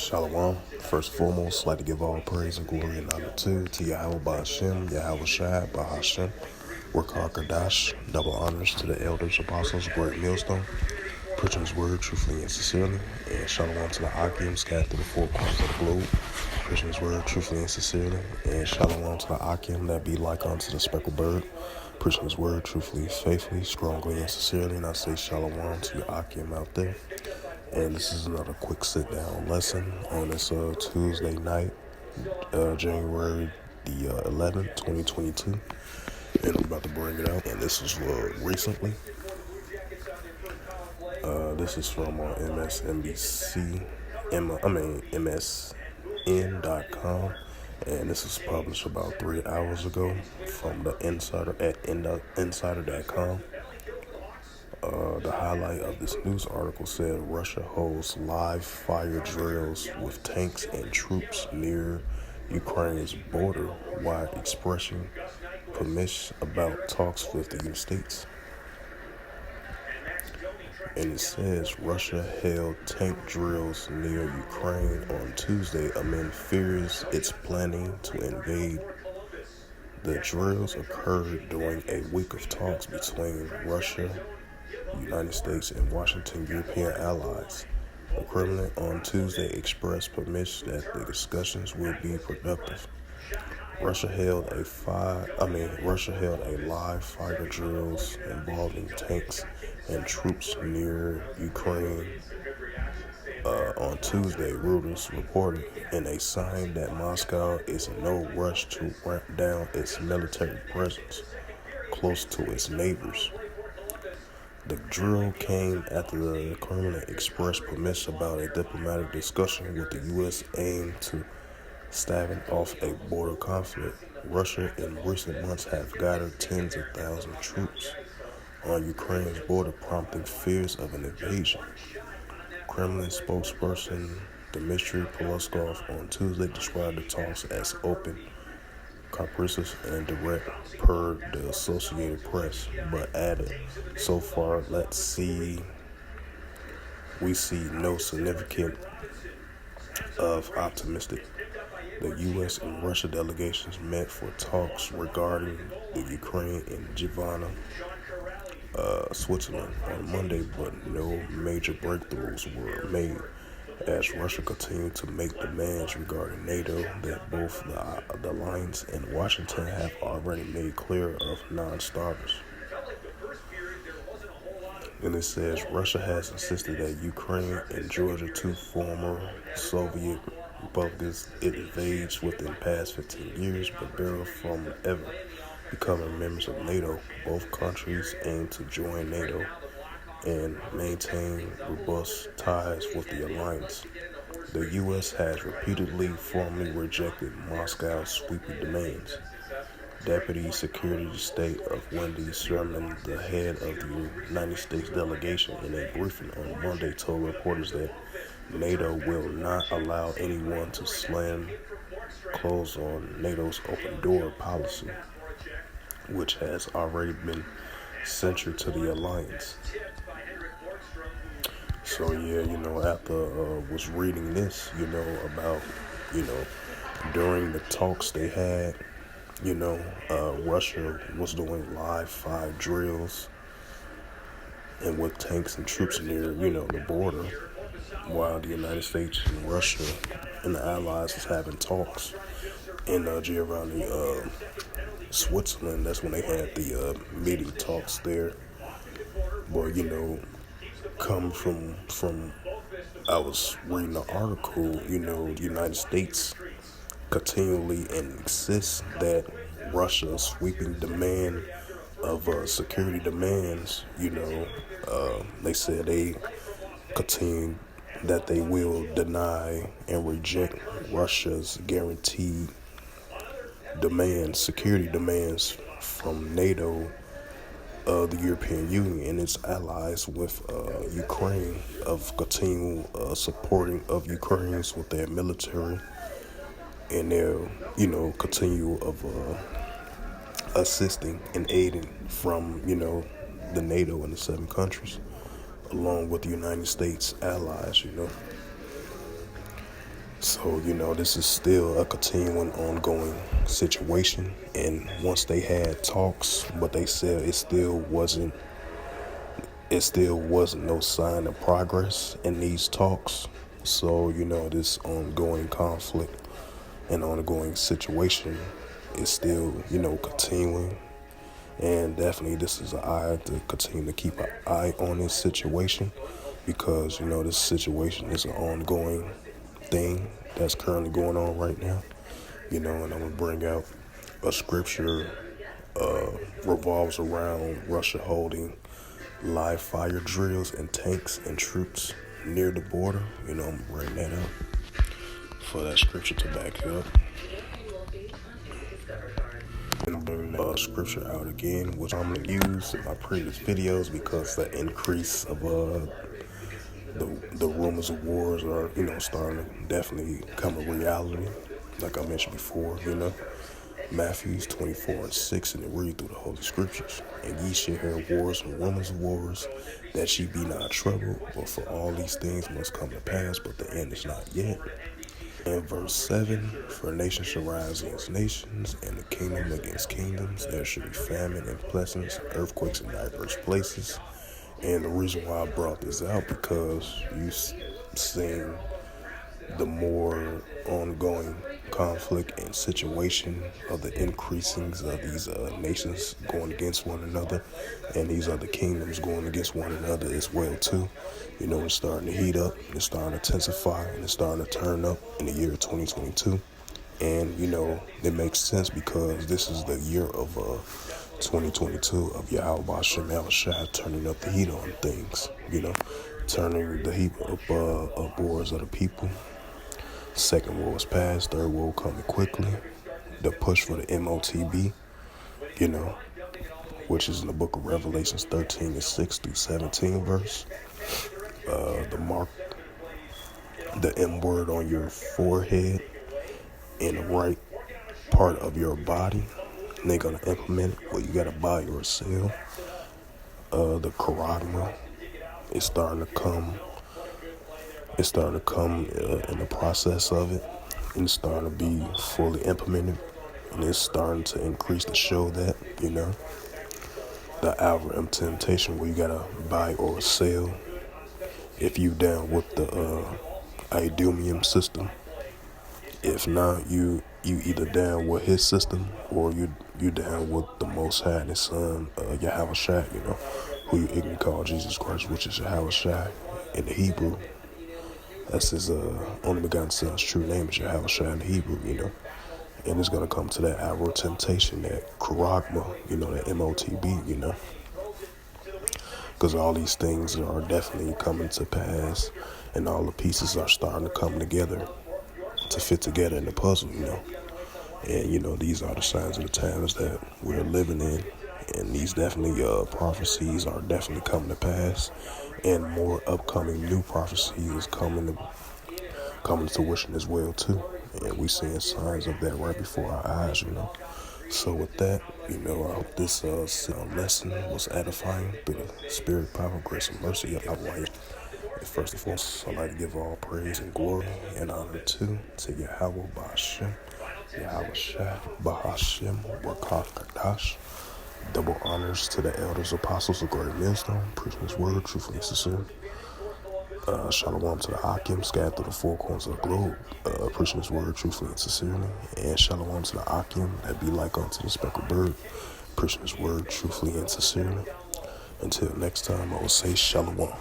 Shalom. First and foremost, I'd like to give all praise and glory and honor to Yahweh Ba'Hashem, Yahweh Shai, Ba'Hashem, Workar Kadash, double honors to the elders, apostles, great millstone, preaching his word truthfully and sincerely, and shalom to the Akim scattered through the four corners of the globe, preaching his word truthfully and sincerely, and shalom to the Akim that be like unto the speckled bird, preaching his word truthfully, faithfully, strongly, and sincerely, and I say shalom to your Akim out there. And this is another quick sit-down lesson on this Tuesday night, January the 11th, 2022. And I'm about to bring it out. And this is recently. This is from MSNBC, MSN.com. And this is published about 3 hours ago from the Insider at Insider.com. The highlight of this news article said Russia holds live fire drills with tanks and troops near Ukraine's border while expressing permission about talks with the United States. And it says Russia held tank drills near Ukraine on Tuesday amid fears it's planning to invade. The drills occurred during a week of talks between Russia, United States, and Washington European allies. The Kremlin on Tuesday expressed permission that the discussions will be productive. Russia held a live fire drills involving tanks and troops near Ukraine on Tuesday, Reuters reported, in a sign that Moscow is in no rush to ramp down its military presence close to its neighbors. The drill came after the Kremlin expressed permission about a diplomatic discussion with the U.S. aimed to staving off a border conflict. Russia in recent months have gathered tens of thousands of troops on Ukraine's border, prompting fears of an invasion. Kremlin spokesperson Dmitry Peskov on Tuesday described the talks as open, capricious, and direct per the Associated Press, but added, so far, we see no significance of optimistic. The U.S. and Russia delegations met for talks regarding the Ukraine in Geneva, Switzerland on Monday, but no major breakthroughs were made as Russia continued to make demands regarding NATO that both the alliance and Washington have already made clear of non-starters. And it says Russia has insisted that Ukraine and Georgia, two former Soviet republics, it invades within the past 15 years, but barely from ever becoming members of NATO. Both countries aim to join NATO and maintain robust ties with the alliance. The U.S. has repeatedly formally rejected Moscow's sweeping demands. Deputy Secretary of State of Wendy Sherman, the head of the United States delegation, in a briefing on Monday told reporters that NATO will not allow anyone to slam close on NATO's open door policy, which has already been central to the alliance. So after was reading this, about, during the talks they had, Russia was doing live fire drills and with tanks and troops near, the border, while the United States and Russia and the allies was having talks in Giovanni, Switzerland. That's when they had the meeting talks there. But come from I was reading the article, the United States continually insists that Russia's sweeping demand of security demands, they said they continue that they will deny and reject Russia's guaranteed demands, security demands from NATO, the European Union and its allies with Ukraine, of continual supporting of Ukrainians with their military and their, continue of assisting and aiding from, the NATO and the 7 countries, along with the United States allies, So, this is still a continuing, ongoing situation. And once they had talks, but they said it still wasn't no sign of progress in these talks. So, this ongoing conflict and ongoing situation is still, continuing. And definitely, this is an eye to continue to keep an eye on this situation because, this situation is an ongoing thing that's currently going on right now. And I'm going to bring out a scripture revolves around Russia holding live fire drills and tanks and troops near the border. I'm going to bring that up for that scripture to back it up. And bring the scripture out again, which I'm going to use in my previous videos because the increase of the rumors of wars are, starting to definitely come a reality. Like I mentioned before, Matthew 24:6, and it read through the Holy Scriptures. And ye shall hear wars and rumors of wars, that ye be not troubled, but for all these things must come to pass, but the end is not yet. And verse 7, for nations shall rise against nations, and the kingdom against kingdoms. There shall be famine and pestilence, earthquakes in diverse places. And the reason why I brought this out, because you've seen the more ongoing conflict and situation of the increasings of these nations going against one another, and these other kingdoms going against one another as well too. It's starting to heat up, it's starting to intensify, and it's starting to turn up in the year 2022. And it makes sense because this is the year of 2022 of Yahweh Shem Shai turning up the heat on things, turning the heat up wars of the people. Second war was passed, third war coming quickly. The push for the MOTB, which is in the book of Revelations 13:6 through 17 verse. The mark, the M word on your forehead in the right part of your body. And they're going to implement it. Well, you got to buy or sell. The charagma is starting to come. It's starting to come in the process of it. And it's starting to be fully implemented. And it's starting to increase to show that, the algorithm temptation where you got to buy or sell. If you down with the Idumean system. If not, you either down with his system or you down with the Most High and His Son, Yahweh Shai, who you ignorantly call Jesus Christ, which is Yahweh Shai in the Hebrew. That's His only begotten Son's true name is Yahweh Shai in the Hebrew, And it's gonna come to that hour of temptation, that charagma, that MOTB, Because all these things are definitely coming to pass, and all the pieces are starting to come together to fit together in the puzzle, And, these are the signs of the times that we're living in. And these definitely prophecies are definitely coming to pass. And more upcoming new prophecies is coming to fruition as well, too. And we're seeing signs of that right before our eyes, So with that, I hope this lesson was edifying through the spirit, power, grace, and mercy of Yahweh. First and foremost, I'd like to give all praise and glory and honor to Yahweh Ba'ashem, Yahweh Shai, Ba'ashem, Wakah Kadash. Double honors to the elders, apostles of Great Millstone, preaching His word truthfully and sincerely. Shalom to the Akim, scattered through the four corners of the globe, preaching His word truthfully and sincerely. And shalom to the Akim, that be like unto the speckled bird, preaching His word truthfully and sincerely. Until next time, I will say shalom.